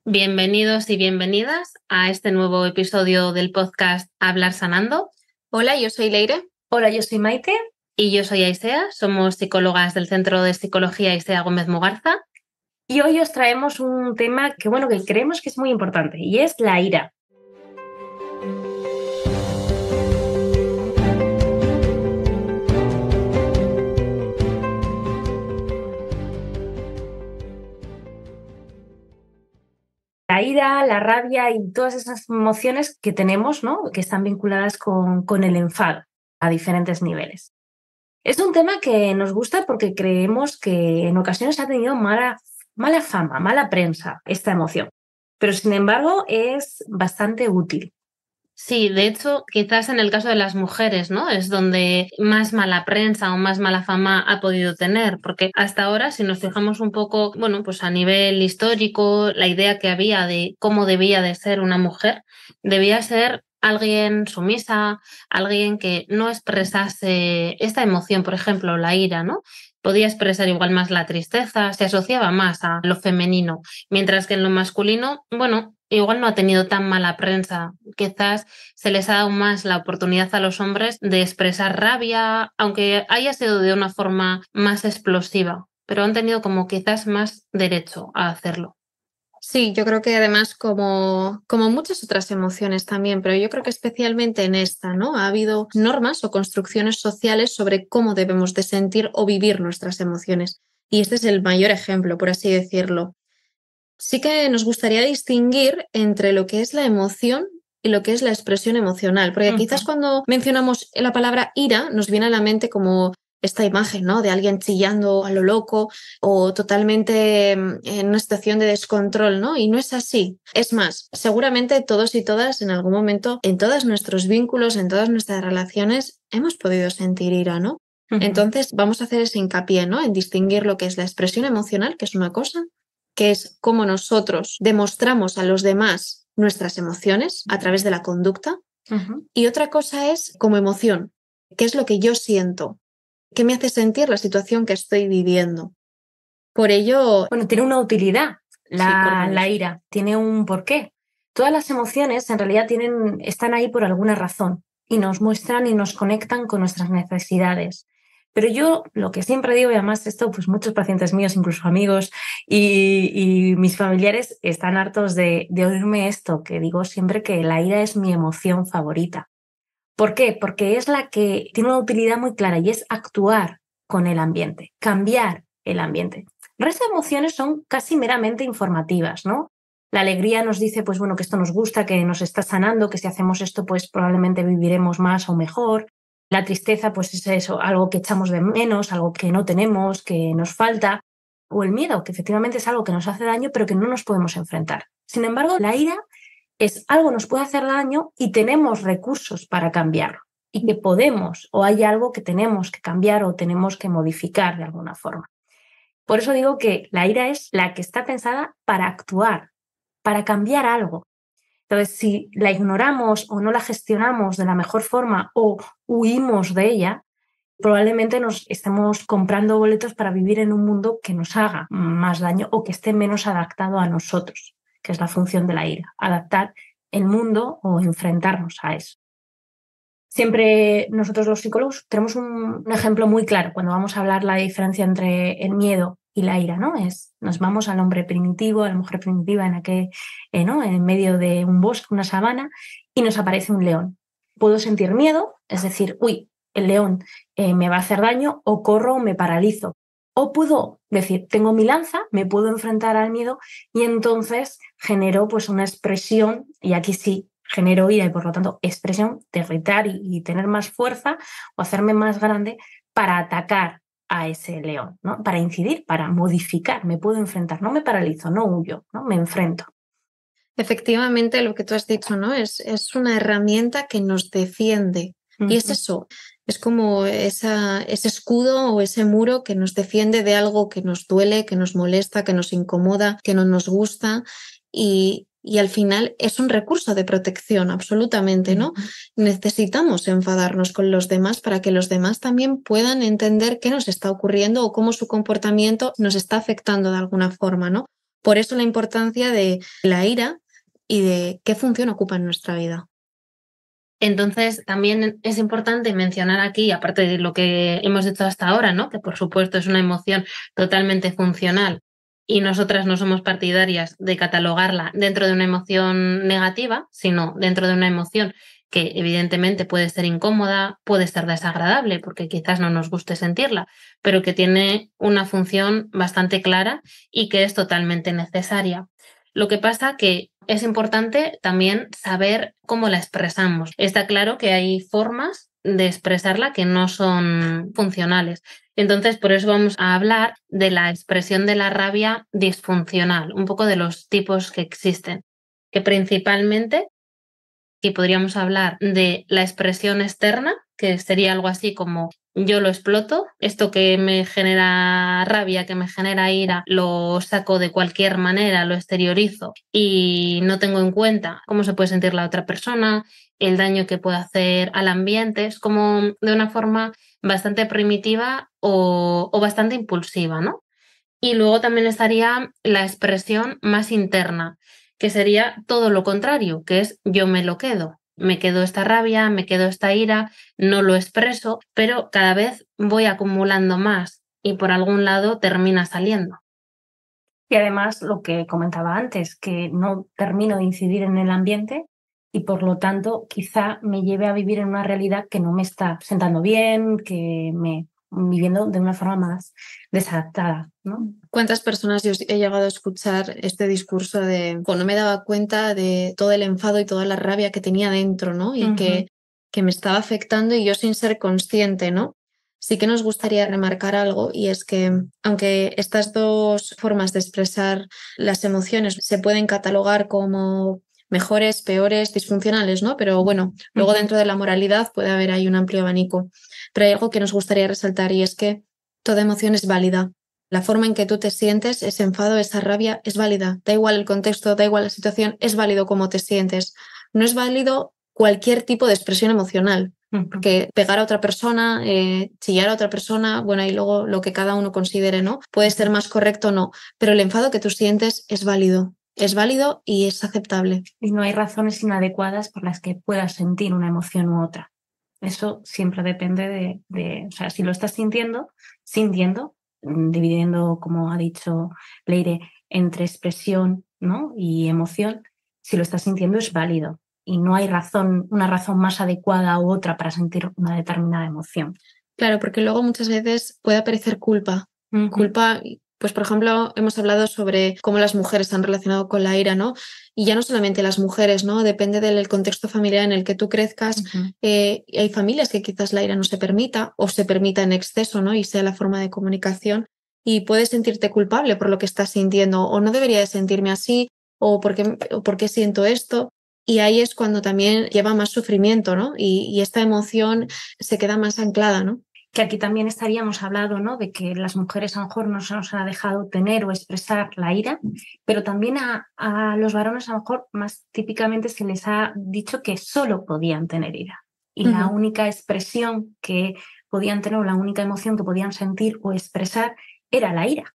Bienvenidos y bienvenidas a este nuevo episodio del podcast Hablar Sanando. Hola, yo soy Leire. Hola, yo soy Maite. Y yo soy Aisea, somos psicólogas del Centro de Psicología Aisea Gómez Mugarza. Y hoy os traemos un tema que creemos que es muy importante, y es la ira. La ira, la rabia y todas esas emociones que tenemos, ¿no?, que están vinculadas con el enfado a diferentes niveles. Es un tema que nos gusta porque creemos que en ocasiones ha tenido mala fama, mala prensa esta emoción, pero sin embargo es bastante útil. Sí, de hecho, quizás en el caso de las mujeres, ¿no?, es donde más mala prensa o más mala fama ha podido tener, porque hasta ahora, si nos fijamos un poco, pues a nivel histórico, la idea que había de cómo debía de ser una mujer, debía ser alguien sumisa, alguien que no expresase esta emoción, por ejemplo, la ira, ¿no? Podía expresar igual más la tristeza, se asociaba más a lo femenino, mientras que en lo masculino, igual no ha tenido tan mala prensa. Quizás se les ha dado más la oportunidad a los hombres de expresar rabia, aunque haya sido de una forma más explosiva, pero han tenido como quizás más derecho a hacerlo. Sí, yo creo que además como muchas otras emociones también, pero yo creo que especialmente en esta, ¿no? Ha habido normas o construcciones sociales sobre cómo debemos de sentir o vivir nuestras emociones. Y este es el mayor ejemplo, por así decirlo. Sí que nos gustaría distinguir entre lo que es la emoción y lo que es la expresión emocional, porque quizás cuando mencionamos la palabra ira nos viene a la mente como esta imagen, ¿no?, de alguien chillando a lo loco o totalmente en una situación de descontrol, ¿no? Y no es así. Es más, seguramente todos y todas en algún momento, en todos nuestros vínculos, en todas nuestras relaciones, hemos podido sentir ira, ¿no? Entonces vamos a hacer ese hincapié, ¿no?, en distinguir lo que es la expresión emocional, que es una cosa, que es cómo nosotros demostramos a los demás nuestras emociones a través de la conducta. Y otra cosa es como emoción, qué es lo que yo siento, qué me hace sentir la situación que estoy viviendo. Por ello... tiene una utilidad la ira, tiene un porqué. Todas las emociones en realidad están ahí por alguna razón y nos muestran y nos conectan con nuestras necesidades. Pero yo lo que siempre digo, y además esto pues muchos pacientes míos, incluso amigos y mis familiares están hartos de oírme esto, que digo siempre que la ira es mi emoción favorita. ¿Por qué? Porque es la que tiene una utilidad muy clara y es actuar con el ambiente, cambiar el ambiente. El resto de emociones son casi meramente informativas, ¿no? La alegría nos dice, que esto nos gusta, que nos está sanando, que si hacemos esto, pues probablemente viviremos más o mejor. La tristeza, pues es eso, algo que echamos de menos, algo que no tenemos, que nos falta. O el miedo, que efectivamente es algo que nos hace daño, pero que no nos podemos enfrentar. Sin embargo, la ira es algo que nos puede hacer daño y tenemos recursos para cambiarlo. Y que podemos, o hay algo que tenemos que cambiar o tenemos que modificar de alguna forma. Por eso digo que la ira es la que está pensada para actuar, para cambiar algo. Entonces, si la ignoramos o no la gestionamos de la mejor forma o huimos de ella, probablemente nos estemos comprando boletos para vivir en un mundo que nos haga más daño o que esté menos adaptado a nosotros, que es la función de la ira, adaptar el mundo o enfrentarnos a eso. Siempre nosotros los psicólogos tenemos un ejemplo muy claro cuando vamos a hablar la diferencia entre el miedo y la ira, ¿no? Nos vamos al hombre primitivo, a la mujer primitiva en medio de un bosque, una sabana, y nos aparece un león. Puedo sentir miedo, es decir, el león me va a hacer daño, o corro o me paralizo. O puedo decir, tengo mi lanza, me puedo enfrentar al miedo y entonces genero pues una expresión, y aquí sí, genero ira y por lo tanto expresión de gritar y tener más fuerza o hacerme más grande para atacar a ese león, ¿no? Para incidir, para modificar, me puedo enfrentar, no me paralizo, no huyo, ¿no? Me enfrento. Efectivamente, lo que tú has dicho, ¿no? Es una herramienta que nos defiende. Y es eso, es como ese escudo o ese muro que nos defiende de algo que nos duele, que nos molesta, que nos incomoda, que no nos gusta. Y Y al final es un recurso de protección, absolutamente, ¿no? Necesitamos enfadarnos con los demás para que los demás también puedan entender qué nos está ocurriendo o cómo su comportamiento nos está afectando de alguna forma, ¿no? Por eso la importancia de la ira y de qué función ocupa en nuestra vida. Entonces, también es importante mencionar aquí, aparte de lo que hemos dicho hasta ahora, ¿no? Que por supuesto es una emoción totalmente funcional y nosotras no somos partidarias de catalogarla dentro de una emoción negativa, sino dentro de una emoción que evidentemente puede ser incómoda, puede ser desagradable, porque quizás no nos guste sentirla, pero que tiene una función bastante clara y que es totalmente necesaria. Lo que pasa que es importante también saber cómo la expresamos. Está claro que hay formas de expresarla que no son funcionales. Entonces, por eso vamos a hablar de la expresión de la rabia disfuncional, un poco de los tipos que existen, que principalmente que podríamos hablar de la expresión externa, que sería algo así como yo lo exploto, esto que me genera rabia, que me genera ira, lo saco de cualquier manera, lo exteriorizo y no tengo en cuenta cómo se puede sentir la otra persona, el daño que puede hacer al ambiente, es como de una forma bastante primitiva o bastante impulsiva, ¿no? Y luego también estaría la expresión más interna, que sería todo lo contrario, que es yo me quedo esta rabia, me quedo esta ira, no lo expreso, pero cada vez voy acumulando más y por algún lado termina saliendo. Y además lo que comentaba antes, que no termino de incidir en el ambiente y por lo tanto quizá me lleve a vivir en una realidad que no me está sentando bien, que me viviendo de una forma más desadaptada, ¿no? ¿Cuántas personas yo he llegado a escuchar este discurso de no me daba cuenta de todo el enfado y toda la rabia que tenía dentro, ¿no? Y que me estaba afectando y yo sin ser consciente, ¿no? Sí que nos gustaría remarcar algo y es que aunque estas dos formas de expresar las emociones se pueden catalogar como mejores, peores, disfuncionales, ¿no? Pero bueno, luego dentro de la moralidad puede haber ahí un amplio abanico. Pero hay algo que nos gustaría resaltar y es que toda emoción es válida. La forma en que tú te sientes, ese enfado, esa rabia, es válida. Da igual el contexto, da igual la situación, es válido cómo te sientes. No es válido cualquier tipo de expresión emocional, porque pegar a otra persona, chillar a otra persona, bueno, y luego lo que cada uno considere, ¿no? Puede ser más correcto o no, pero el enfado que tú sientes es válido. Es válido y es aceptable. Y no hay razones inadecuadas por las que puedas sentir una emoción u otra. Eso siempre depende o sea, si lo estás sintiendo, dividiendo, como ha dicho Leire, entre expresión, ¿no? y emoción, si lo estás sintiendo es válido y no hay una razón más adecuada u otra para sentir una determinada emoción. Claro, porque luego muchas veces puede aparecer culpa. Culpa, pues por ejemplo, hemos hablado sobre cómo las mujeres se han relacionado con la ira, ¿no? Y ya no solamente las mujeres, ¿no? Depende del contexto familiar en el que tú crezcas. Hay familias que quizás la ira no se permita o se permita en exceso, ¿no? Y sea la forma de comunicación. Y puedes sentirte culpable por lo que estás sintiendo o no debería de sentirme así o por qué siento esto. Y ahí es cuando también lleva más sufrimiento, ¿no? Y esta emoción se queda más anclada, ¿no? Que aquí también estaríamos hablando, ¿no? de que las mujeres a lo mejor no se nos ha dejado tener o expresar la ira, pero también a los varones a lo mejor más típicamente se les ha dicho que solo podían tener ira. Y la única expresión que podían tener o la única emoción que podían sentir o expresar era la ira.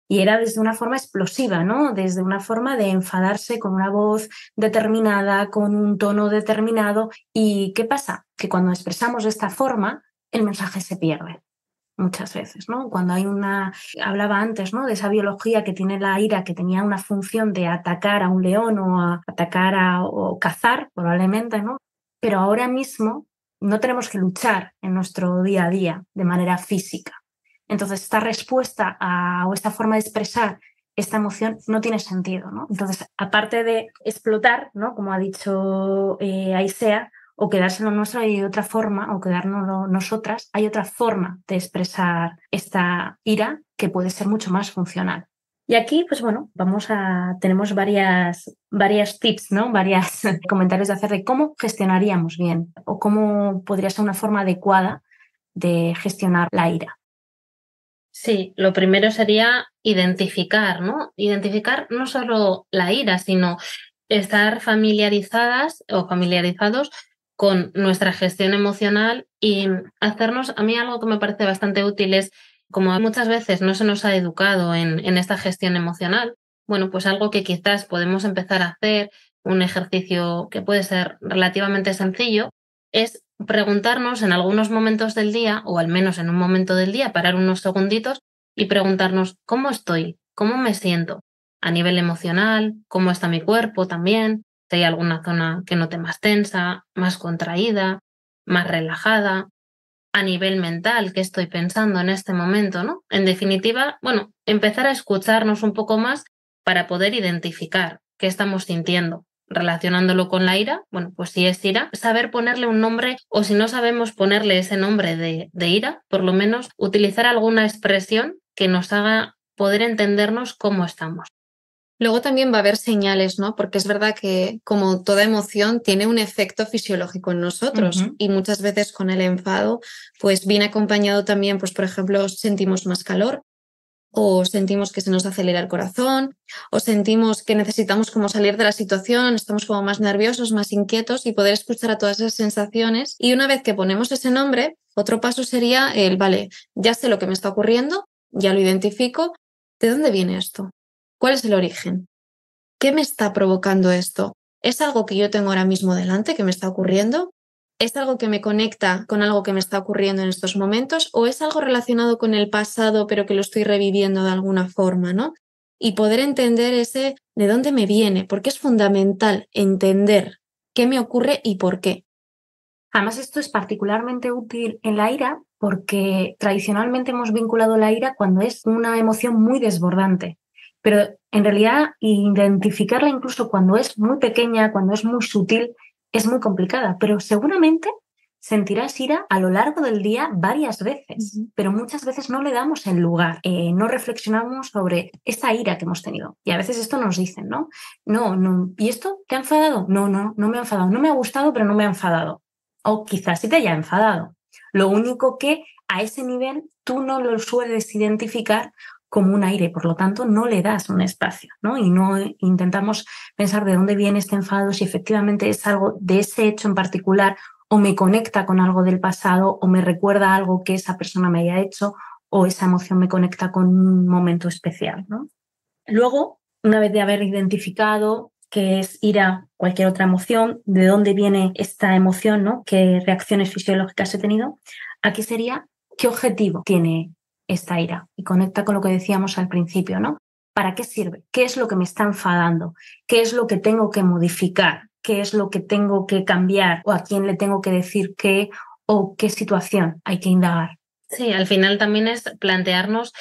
Y era desde una forma explosiva, ¿no? Desde una forma de enfadarse con una voz determinada, con un tono determinado. ¿Y qué pasa? Que cuando expresamos de esta forma, el mensaje se pierde muchas veces, ¿no? Cuando hay hablaba antes, ¿no? de esa biología que tiene la ira, que tenía una función de atacar a un león o atacar o cazar, probablemente, ¿no? Pero ahora mismo no tenemos que luchar en nuestro día a día de manera física. Entonces, esta respuesta o esta forma de expresar esta emoción no tiene sentido, ¿no? Entonces, aparte de explotar, ¿no? Como ha dicho Aisea, o quedárselo nuestro, hay otra forma, o quedárnoslo nosotras, hay otra forma de expresar esta ira que puede ser mucho más funcional. Y aquí, pues bueno, tenemos varias tips, ¿no? Varios comentarios de hacer de cómo gestionaríamos bien o cómo podría ser una forma adecuada de gestionar la ira. Sí, lo primero sería identificar, ¿no? Identificar no solo la ira, sino estar familiarizadas o familiarizados con nuestra gestión emocional y hacernos, a mí algo que me parece bastante útil es, como muchas veces no se nos ha educado en esta gestión emocional, bueno, pues algo que quizás podemos empezar a hacer, un ejercicio que puede ser relativamente sencillo, es preguntarnos en algunos momentos del día, o al menos en un momento del día, parar unos segunditos y preguntarnos cómo estoy, cómo me siento a nivel emocional, cómo está mi cuerpo también, si hay alguna zona que note más tensa, más contraída, más relajada, a nivel mental, qué estoy pensando en este momento, ¿no? En definitiva, bueno, empezar a escucharnos un poco más para poder identificar qué estamos sintiendo. Relacionándolo con la ira, bueno, pues si es ira, saber ponerle un nombre, o si no sabemos ponerle ese nombre de ira, por lo menos utilizar alguna expresión que nos haga poder entendernos cómo estamos. Luego también va a haber señales, ¿no? Porque es verdad que, como toda emoción, tiene un efecto fisiológico en nosotros. Y muchas veces con el enfado, pues viene acompañado también, pues por ejemplo, sentimos más calor, o sentimos que se nos acelera el corazón, o sentimos que necesitamos como salir de la situación, estamos como más nerviosos, más inquietos, y poder escuchar a todas esas sensaciones. Y una vez que ponemos ese nombre, otro paso sería el, vale, ya sé lo que me está ocurriendo, ya lo identifico, ¿de dónde viene esto? ¿Cuál es el origen? ¿Qué me está provocando esto? ¿Es algo que yo tengo ahora mismo delante que me está ocurriendo? ¿Es algo que me conecta con algo que me está ocurriendo en estos momentos? ¿O es algo relacionado con el pasado pero que lo estoy reviviendo de alguna forma, ¿no? Y poder entender ese de dónde me viene, porque es fundamental entender qué me ocurre y por qué. Además, esto es particularmente útil en la ira porque tradicionalmente hemos vinculado la ira cuando es una emoción muy desbordante. Pero en realidad identificarla incluso cuando es muy pequeña, cuando es muy sutil, es muy complicada. Pero seguramente sentirás ira a lo largo del día varias veces, pero muchas veces no le damos el lugar, no reflexionamos sobre esta ira que hemos tenido. Y a veces esto nos dicen, ¿no? No, ¿y esto te ha enfadado? No me ha enfadado. No me ha gustado, pero no me ha enfadado. O quizás sí te haya enfadado. Lo único que a ese nivel tú no lo sueles identificar como un aire, por lo tanto no le das un espacio, ¿no? Y no intentamos pensar de dónde viene este enfado, si efectivamente es algo de ese hecho en particular o me conecta con algo del pasado o me recuerda algo que esa persona me haya hecho o esa emoción me conecta con un momento especial, ¿no? Luego, una vez de haber identificado qué es ira, cualquier otra emoción, de dónde viene esta emoción, ¿no? Qué reacciones fisiológicas he tenido, aquí sería qué objetivo tiene esta ira. Y conecta con lo que decíamos al principio, ¿no? ¿Para qué sirve? ¿Qué es lo que me está enfadando? ¿Qué es lo que tengo que modificar? ¿Qué es lo que tengo que cambiar? ¿O a quién le tengo que decir qué? ¿O qué situación hay que indagar? Sí, al final también es plantearnos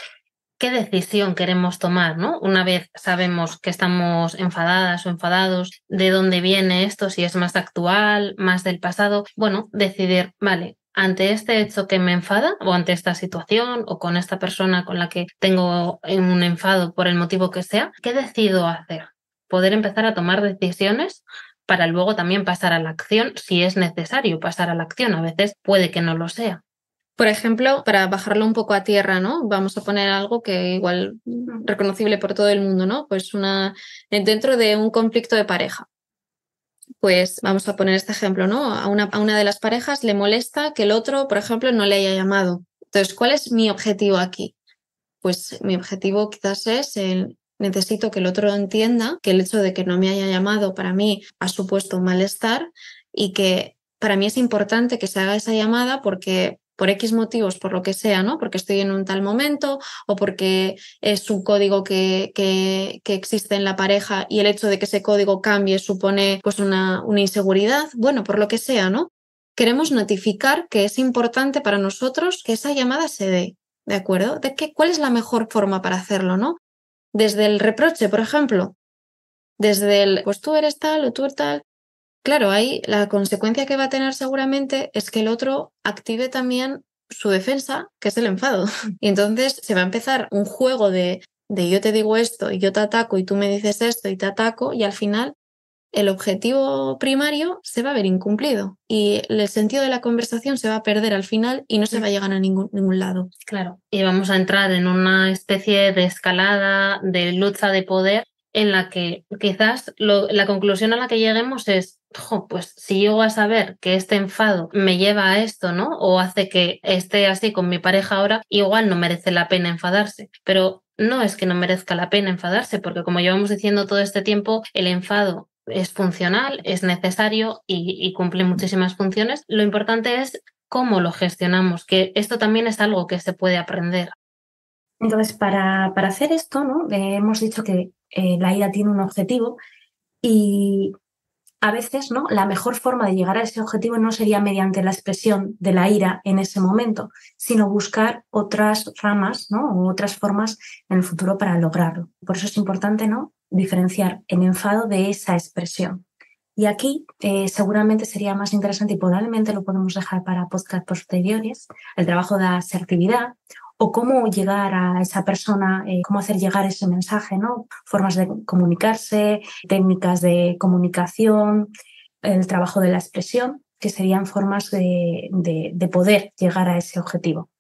qué decisión queremos tomar, ¿no? Una vez sabemos que estamos enfadadas o enfadados, de dónde viene esto, si es más actual, más del pasado, bueno, decidir, vale, ante este hecho que me enfada o ante esta situación o con esta persona con la que tengo un enfado por el motivo que sea, ¿qué decido hacer? Poder empezar a tomar decisiones para luego también pasar a la acción si es necesario pasar a la acción. A veces puede que no lo sea. Por ejemplo, para bajarlo un poco a tierra, ¿no? Vamos a poner algo que igual reconocible por todo el mundo, ¿no? Pues dentro de un conflicto de pareja. Pues vamos a poner este ejemplo, ¿no? A una de las parejas le molesta que el otro, por ejemplo, no le haya llamado. Entonces, ¿cuál es mi objetivo aquí? Pues mi objetivo quizás es necesito que el otro entienda que el hecho de que no me haya llamado para mí ha supuesto un malestar y que para mí es importante que se haga esa llamada porque por X motivos, por lo que sea, ¿no? Porque estoy en un tal momento o porque es un código que existe en la pareja y el hecho de que ese código cambie supone pues una inseguridad, bueno, por lo que sea, ¿no? Queremos notificar que es importante para nosotros que esa llamada se dé. ¿De acuerdo? ¿Cuál es la mejor forma para hacerlo, no? Desde el reproche, por ejemplo. Desde el, pues tú eres tal o tú eres tal. Claro, ahí la consecuencia que va a tener seguramente es que el otro active también su defensa, que es el enfado. Y entonces se va a empezar un juego de yo te digo esto y yo te ataco y tú me dices esto y te ataco y al final el objetivo primario se va a ver incumplido y el sentido de la conversación se va a perder al final y no se va a llegar a ningún lado. Claro, y vamos a entrar en una especie de escalada, de lucha de poder en la que quizás la conclusión a la que lleguemos es, pues si llego a saber que este enfado me lleva a esto, ¿no? O hace que esté así con mi pareja ahora, igual no merece la pena enfadarse. Pero no es que no merezca la pena enfadarse, porque como llevamos diciendo todo este tiempo, el enfado es funcional, es necesario y cumple muchísimas funciones. Lo importante es cómo lo gestionamos, que esto también es algo que se puede aprender. Entonces, para hacer esto, ¿no? Hemos dicho que la ira tiene un objetivo y a veces, ¿no? La mejor forma de llegar a ese objetivo no sería mediante la expresión de la ira en ese momento, sino buscar otras ramas, ¿no? O otras formas en el futuro para lograrlo. Por eso es importante, ¿no? Diferenciar el enfado de esa expresión. Y aquí seguramente sería más interesante y probablemente lo podemos dejar para podcast posteriores, el trabajo de asertividad o cómo llegar a esa persona, cómo hacer llegar ese mensaje, ¿no? Formas de comunicarse, técnicas de comunicación, el trabajo de la expresión, que serían formas de poder llegar a ese objetivo.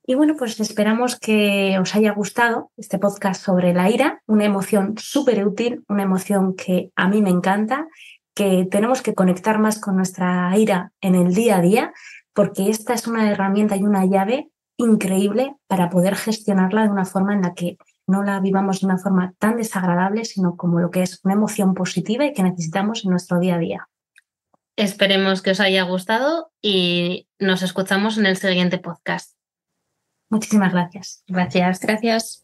Y bueno, pues esperamos que os haya gustado este podcast sobre la ira, una emoción súper útil, una emoción que a mí me encanta, que tenemos que conectar más con nuestra ira en el día a día, porque esta es una herramienta y una llave increíble para poder gestionarla de una forma en la que no la vivamos de una forma tan desagradable, sino como lo que es una emoción positiva y que necesitamos en nuestro día a día. Esperemos que os haya gustado y nos escuchamos en el siguiente podcast. Muchísimas gracias. Gracias. Gracias.